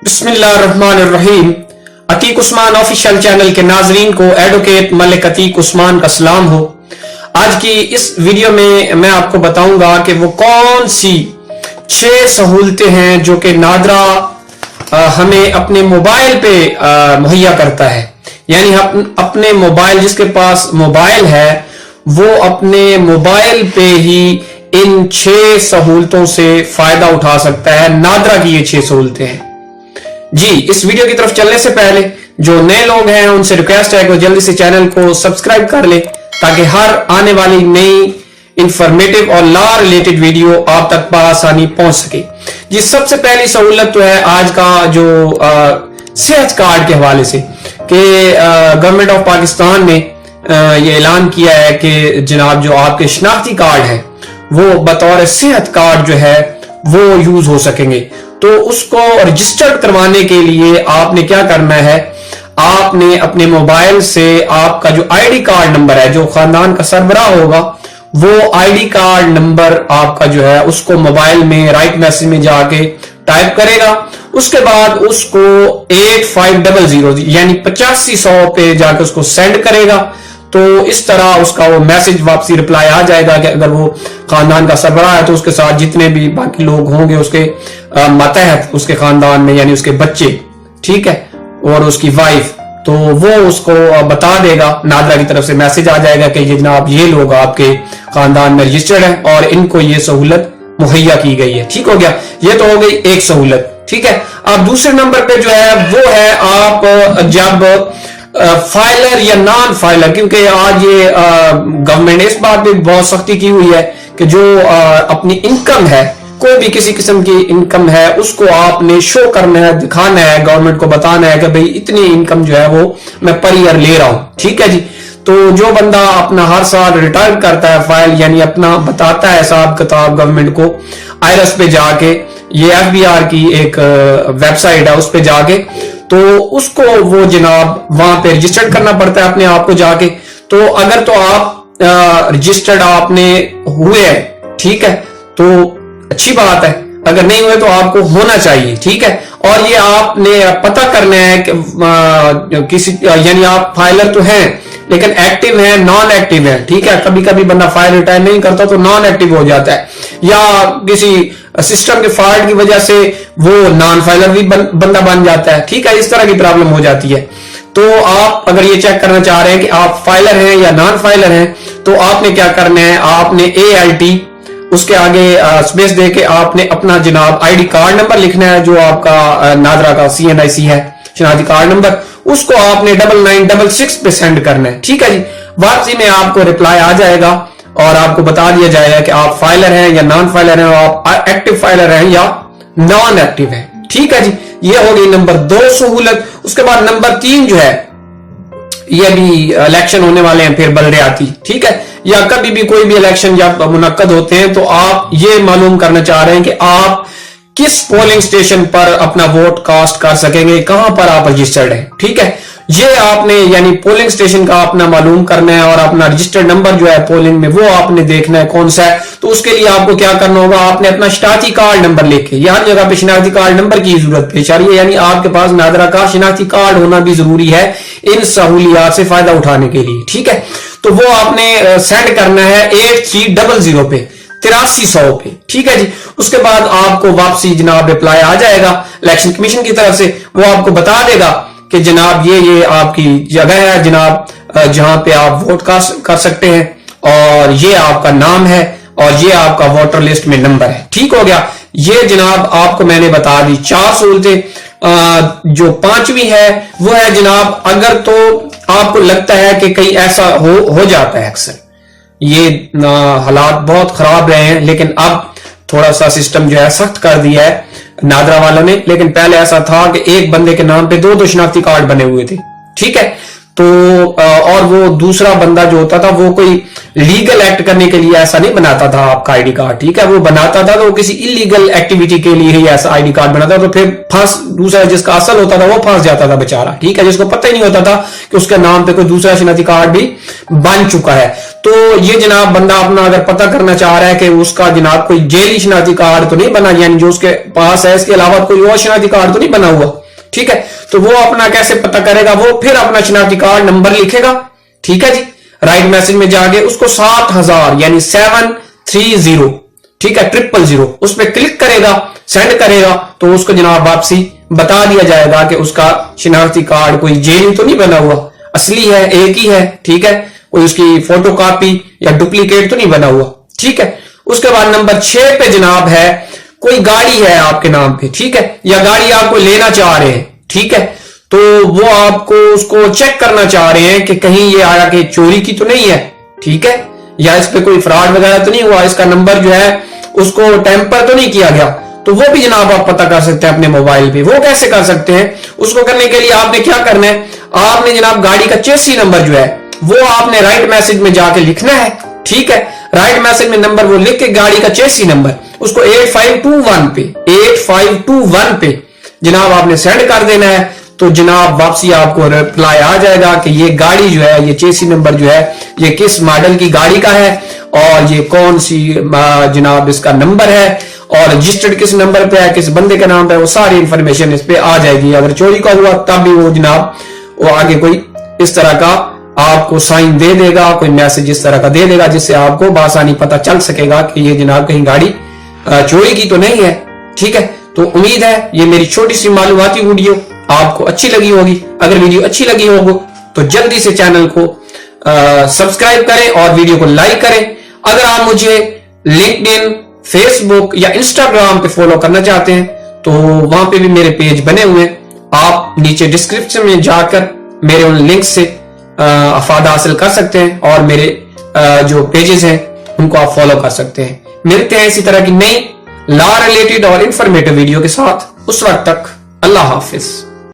बिस्मिल्लाहिर्रहमानिर्रहीम। Atiq Usman official channel के नाजरीन को एडवोकेट मलिक अतीक उस्मान का सलाम हो। आज की इस वीडियो में मैं आपको बताऊंगा कि वो कौन सी 6 सहूलतें हैं जो कि नादरा हमें अपने मोबाइल पे मुहैया करता है। यानी अपने मोबाइल, जिसके पास मोबाइल है वो अपने मोबाइल पे ही इन 6 सहूलतों से फायदा उठा सकता है। नादरा की ये 6 सहूलतें हैं जी। इस वीडियो की तरफ चलने से पहले जो नए लोग हैं उनसे रिक्वेस्ट है कि जल्दी से चैनल को सब्सक्राइब कर ले ताकि हर आने वाली नई इंफॉर्मेटिव और लॉ रिलेटेड वीडियो आप तक बआसानी पहुंच सके जी। सबसे पहली सहूलत तो है आज का जो सेहत कार्ड के हवाले से कि गवर्नमेंट ऑफ पाकिस्तान ने ये ऐलान किया है कि जनाब जो आपके शनाख्ती कार्ड है वो बतौर सेहत कार्ड जो है वो यूज हो सकेंगे। तो उसको रजिस्टर्ड करवाने के लिए आपने क्या करना है, आपने अपने मोबाइल से आपका जो आईडी कार्ड नंबर है, जो खानदान का सरबराह होगा वो आईडी कार्ड नंबर आपका जो है उसको मोबाइल में राइट मैसेज में जाके टाइप करेगा। उसके बाद उसको 8500 यानी 8500 पे जाके उसको सेंड करेगा। तो इस तरह उसका वो मैसेज वापसी रिप्लाई आ जाएगा कि अगर वो खानदान का सरबराह है तो उसके साथ जितने भी बाकी लोग होंगे उसके मतहत उसके खानदान में, यानी उसके बच्चे, ठीक है, और उसकी वाइफ, तो वो उसको बता देगा। नादरा की तरफ से मैसेज आ जाएगा कि ये जनाब ये लोग आपके खानदान में रजिस्टर्ड है और इनको ये सहूलत मुहैया की गई है। ठीक हो गया, ये तो हो गई एक सहूलत। ठीक है, अब दूसरे नंबर पे जो है वो है आप जब फाइलर या नॉन फाइलर, क्योंकि आज ये गवर्नमेंट ने इस बात पे बहुत सख्ती की हुई है कि जो अपनी इनकम है, कोई भी किसी किस्म की इनकम है, उसको आपने शो करना है, दिखाना है, गवर्नमेंट को बताना है कि भाई इतनी इनकम जो है वो मैं पर ईयर ले रहा हूं। ठीक है जी। तो जो बंदा अपना हर साल रिटर्न करता है फाइल, यानी अपना बताता है हिसाब किताब गवर्नमेंट को, आईआरएस पे जाके, ये एफबीआर की एक वेबसाइट है, उस पे जाके तो उसको वो जनाब वहां पे रजिस्टर्ड करना पड़ता है अपने आप को जाके। तो अगर तो आप रजिस्टर्ड आपने हुए हैं, ठीक है, तो अच्छी बात है, अगर नहीं हुए तो आपको होना चाहिए। ठीक है, और ये आपने पता करना है कि किसी, यानी आप फाइलर तो हैं लेकिन एक्टिव है, नॉन एक्टिव है। ठीक है, कभी कभी बंदा फाइल रिटर्न नहीं करता तो नॉन एक्टिव हो जाता है, या किसी सिस्टम के फॉल्ट की वजह से वो नॉन फाइलर भी बंदा बन जाता है। ठीक है, इस तरह की प्रॉब्लम हो जाती है। तो आप अगर ये चेक करना चाह रहे हैं कि आप फाइलर हैं या नॉन फाइलर हैं तो आपने क्या करना है, आपने ALT उसके आगे स्पेस दे के आपने अपना जनाब आईडी कार्ड नंबर लिखना है, जो आपका नादरा का CNIC है, शनाख्ती कार्ड नंबर, उसको आपने 9966 पे सेंड करना है। ठीक है जी, वापसी में आपको रिप्लाई आ जाएगा और आपको बता दिया जाएगा कि आप फाइलर हैं या नॉन फाइलर हैं, आप एक्टिव फाइलर हैं या नॉन एक्टिव हैं। ठीक है जी, ये हो गई नंबर 2 सहूलत। उसके बाद नंबर 3 जो है, ये भी इलेक्शन होने वाले हैं फिर बलदियाती, ठीक है, या कभी भी कोई भी इलेक्शन जब मुनक्कद होते हैं तो आप ये मालूम करना चाह रहे हैं कि आप किस पोलिंग स्टेशन पर अपना वोट कास्ट कर सकेंगे, कहां पर आप रजिस्टर्ड हैं। ठीक है, ये आपने यानी पोलिंग स्टेशन का अपना मालूम करना है और अपना रजिस्टर्ड नंबर जो है पोलिंग में वो आपने देखना है कौन सा है। तो उसके लिए आपको क्या करना होगा, आपने अपना शनाख्ती कार्ड नंबर लेके, हर जगह पे शनाख्ती कार्ड नंबर की जरूरत पेश आ रही है, यानी आपके पास नादरा का शनाख्ती कार्ड होना भी जरूरी है इन सहूलियात से फायदा उठाने के लिए। ठीक है, तो वो आपने सेंड करना है 8300 पे, 8300 पे। ठीक है जी, उसके बाद आपको वापसी जनाब रिप्लाई आ जाएगा इलेक्शन कमीशन की तरफ से, वो आपको बता देगा कि जनाब ये आपकी जगह है जनाब जहां पे आप वोट कास्ट कर सकते हैं और ये आपका नाम है और ये आपका वोटर लिस्ट में नंबर है। ठीक हो गया, ये जनाब आपको मैंने बता दी 4 सहूलतें। जो 5वीं है वो है जनाब, अगर तो आपको लगता है कि कहीं ऐसा हो जाता है, अक्सर ये हालात बहुत खराब रहे हैं लेकिन अब थोड़ा सा सिस्टम जो है सख्त कर दिया है नादरा वालों ने, लेकिन पहले ऐसा था कि एक बंदे के नाम पे 2 शनाख्ती कार्ड बने हुए थे। ठीक है, تو اور وہ دوسرا بندہ جو ہوتا تھا وہ کوئی لیگل ایکٹ کرنے کے لیے ایسا نہیں بناتا تھا آپ کا آئی ڈی کارڈ، ٹھیک ہے، وہ بناتا تھا تو وہ کسی انلیگل ایکٹیویٹی کے لیے ہی ایسا آئی ڈی کارڈ بناتا، تو پھر دوسرا جس کا اصل ہوتا تھا وہ پھنس جاتا تھا بیچارہ، ٹھیک ہے، جس کو پتہ ہی نہیں ہوتا تھا کہ اس کے نام پہ کوئی دوسرا شناختی کارڈ بھی بن چکا ہے۔ تو یہ جناب بندہ اپنا اگر پتہ کرنا چاہ رہا ہے کہ اس کا جناب کوئی جیلی شناختی کارڈ تو نہیں بنا، یعنی جو اس کے پاس ہے اس کے علاوہ کوئی اور شناختی کارڈ تو نہیں بنا ہوا، ٹھیک ہے، تو وہ اپنا کیسے پتہ کرے گا؟ وہ پھر اپنا شناختی کارڈ نمبر لکھے گا، ٹھیک ہے جی، رائٹ میسج میں جا کے اس کو 7000 یعنی 730 ٹھیک ہے 000 اس پہ کلک کرے گا، سینڈ کرے گا، تو اس کو جناب واپسی بتا دیا جائے گا کہ اس کا شناختی کارڈ کوئی جیلی تو نہیں بنا ہوا، اصلی ہے، ایک ہی ہے، ٹھیک ہے، کوئی اس کی فوٹو کاپی یا ڈپلیکیٹ تو نہیں بنا ہوا، ٹھیک ہے۔ اس کے بعد نمبر 6 پہ جناب ہے کوئی گاڑی ہے آپ کے نام پہ، ٹھیک ہے، یا گاڑی آپ کو لینا چاہ رہے ہیں، ٹھیک ہے، تو وہ آپ کو اس کو چیک کرنا چاہ رہے ہیں کہ کہیں یہ آیا کہ چوری کی تو نہیں ہے، ٹھیک ہے، یا اس پہ کوئی فراڈ وغیرہ تو نہیں ہوا، اس کا نمبر جو ہے اس کو ٹیمپر تو نہیں کیا گیا، تو وہ بھی جناب آپ پتہ کر سکتے ہیں اپنے موبائل پہ۔ وہ کیسے کر سکتے ہیں؟ اس کو کرنے کے لیے آپ نے کیا کرنا ہے، آپ نے جناب گاڑی کا چیسی نمبر جو ہے وہ آپ نے رائٹ میسج میں جا کے لکھنا ہے، ٹھیک ہے، رائٹ میسج میں نمبر وہ لکھ کے گاڑی کا چیسی نمبر اس کو 8521 پہ جناب آپ نے سینڈ کر دینا ہے، تو جناب واپسی آپ کو رپلائی آ جائے گا کہ یہ گاڑی جو ہے، یہ چیسی نمبر جو ہے یہ کس ماڈل کی گاڑی کا ہے اور یہ کون سی جناب اس کا نمبر ہے اور رجسٹرڈ کس نمبر پہ ہے، کس بندے کے نام پہ، وہ ساری انفارمیشن اس پہ آ جائے گی۔ اگر چوری کا ہوا تب بھی وہ جناب وہ آگے کوئی اس طرح کا آپ کو سائن دے دے گا، کوئی میسج اس طرح کا دے دے گا جس سے آپ کو بآسانی پتہ چل سکے گا کہ یہ جناب کہیں گاڑی چوری کی تو نہیں ہے، ٹھیک ہے۔ تو امید ہے یہ میری چھوٹی سی معلوماتی ویڈیو آپ کو اچھی لگی ہوگی۔ اگر ویڈیو اچھی لگی ہوگی تو جلدی سے چینل کو سبسکرائب کریں اور ویڈیو کو لائک کریں۔ اگر آپ مجھے لنکڈ ان، فیس بک یا انسٹاگرام پہ فالو کرنا چاہتے ہیں تو وہاں پہ بھی میرے پیج بنے ہوئے ہیں، آپ نیچے ڈسکرپشن میں جا کر میرے ان لنک سے افادہ حاصل کر سکتے ہیں اور میرے جو پیجز ہیں ان کو آپ فالو کر سکتے ہیں۔ ملتے ہیں اسی طرح کی نئی لا ریلیٹڈ اور انفارمیٹو ویڈیو کے ساتھ، اس وقت تک اللہ حافظ۔